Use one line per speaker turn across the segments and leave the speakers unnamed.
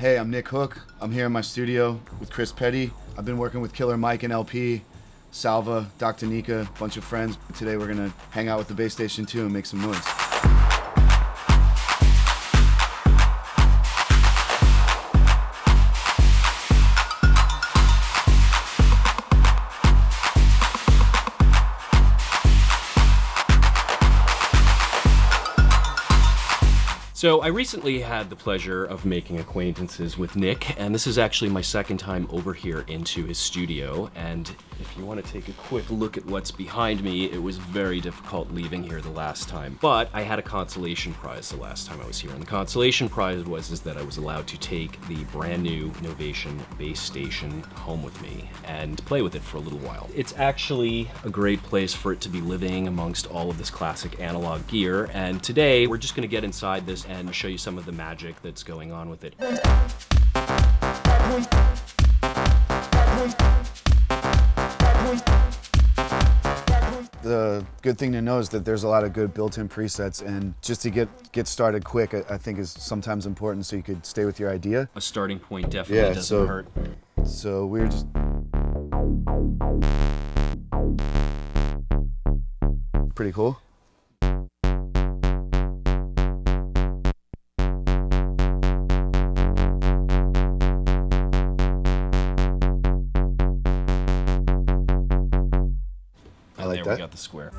Hey, I'm Nick Hook. I'm here in my studio with Chris Petti. I've been working with Killer Mike and LP, Salva, Daneeka, a bunch of friends. Today we're gonna hang out with the Bass Station II and make some noise.
So I recently had the pleasure of making acquaintances with Nick, and this is actually my second time over here into his studio. And if you want to take a quick look at what's behind me, it was very difficult leaving here the last time. But I had a consolation prize the last time I was here, and the consolation prize was that I was allowed to take the brand new Novation Bass Station home with me and play with it for a little while. It's actually a great place for it to be living amongst all of this classic analog gear, and today we're just going to get inside this and show you some of the magic that's going on with it.
The good thing to know is that there's a lot of good built-in presets, and just to get started quick, I think is sometimes important so you could stay with your idea.
A starting point definitely doesn't hurt.
So we're just... Pretty cool. I like that.
We got the square.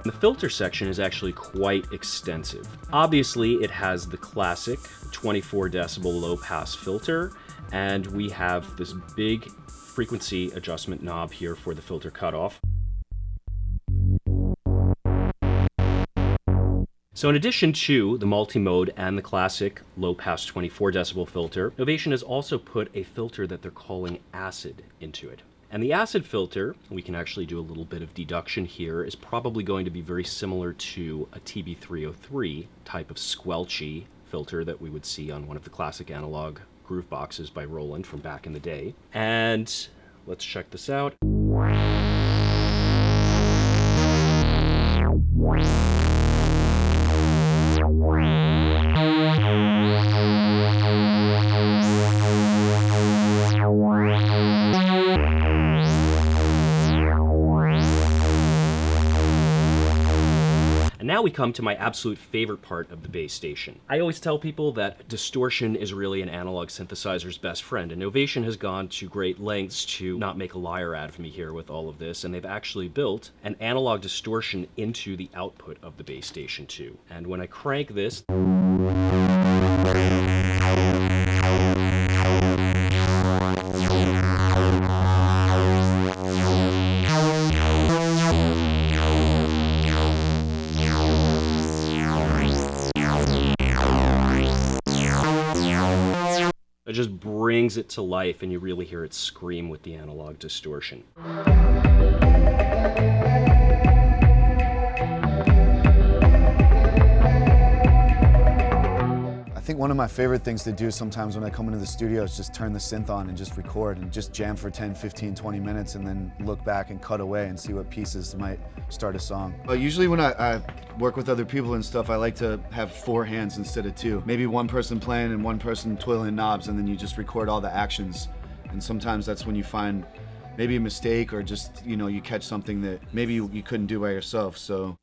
The filter section is actually quite extensive. Obviously, it has the classic 24 decibel low pass filter, and we have this big frequency adjustment knob here for the filter cutoff. So in addition to the multi-mode and the classic low-pass 24 decibel filter, Novation has also put a filter that they're calling acid into it. And the acid filter, we can actually do a little bit of deduction here, is probably going to be very similar to a TB303 type of squelchy filter that we would see on one of the classic analog groove boxes by Roland from back in the day. And let's check this out. And now we come to my absolute favorite part of the bass station. I always tell people that distortion is really an analog synthesizer's best friend, and Novation has gone to great lengths to not make a liar out of me here with all of this, and they've actually built an analog distortion into the output of the Bass Station II. And when I crank this, it just brings it to life, and you really hear it scream with the analog distortion.
I think one of my favorite things to do sometimes when I come into the studio is just turn the synth on and just record and just jam for 10, 15, 20 minutes and then look back and cut away and see what pieces might start a song. Usually when I work with other people and stuff, I like to have 4 hands instead of 2. Maybe one person playing and one person twiddling knobs, and then you just record all the actions. And sometimes that's when you find maybe a mistake, or just, you know, you catch something that maybe you couldn't do by yourself, so.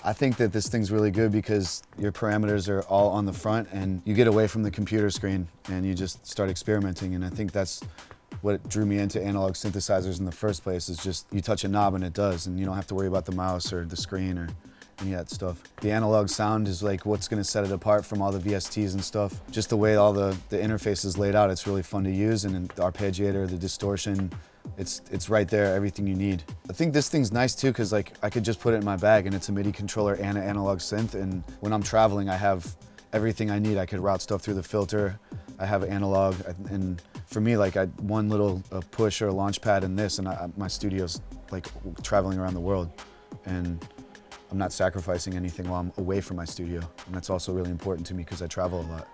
I think that this thing's really good because your parameters are all on the front and you get away from the computer screen and you just start experimenting, and I think that's what drew me into analog synthesizers in the first place, is just you touch a knob and it does, and you don't have to worry about the mouse or the screen or any of that stuff. The analog sound is like what's going to set it apart from all the VSTs and stuff. Just the way all the interface is laid out, it's really fun to use, and the arpeggiator, the distortion, it's right there, everything you need. I think this thing's nice too, because like I could just put it in my bag and it's a MIDI controller and an analog synth, and when I'm traveling I have everything I need. I could route stuff through the filter, I have analog, and for me, like one little push or a launch pad in this, and my studio's like traveling around the world, and I'm not sacrificing anything while I'm away from my studio, and that's also really important to me because I travel a lot.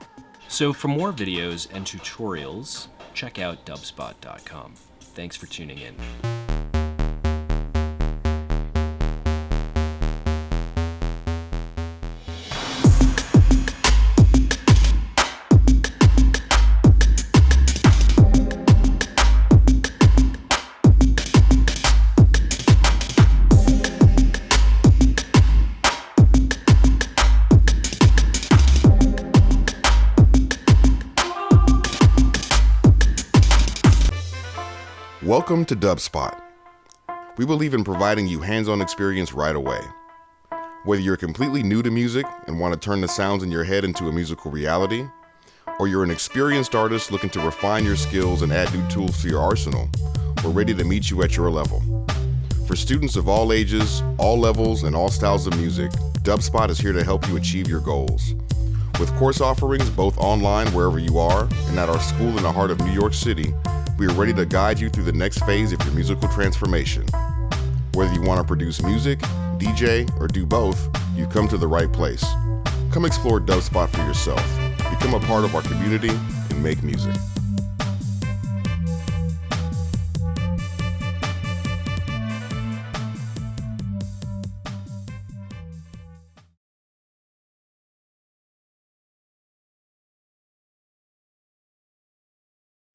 So for more videos and tutorials, check out dubspot.com. Thanks for tuning in.
Welcome to Dubspot. We believe in providing you hands-on experience right away. Whether you're completely new to music and want to turn the sounds in your head into a musical reality, or you're an experienced artist looking to refine your skills and add new tools to your arsenal, we're ready to meet you at your level. For students of all ages, all levels, and all styles of music, Dubspot is here to help you achieve your goals. With course offerings both online wherever you are and at our school in the heart of New York City, we are ready to guide you through the next phase of your musical transformation. Whether you want to produce music, DJ, or do both, you've come to the right place. Come explore Dubspot for yourself. Become a part of our community and make music.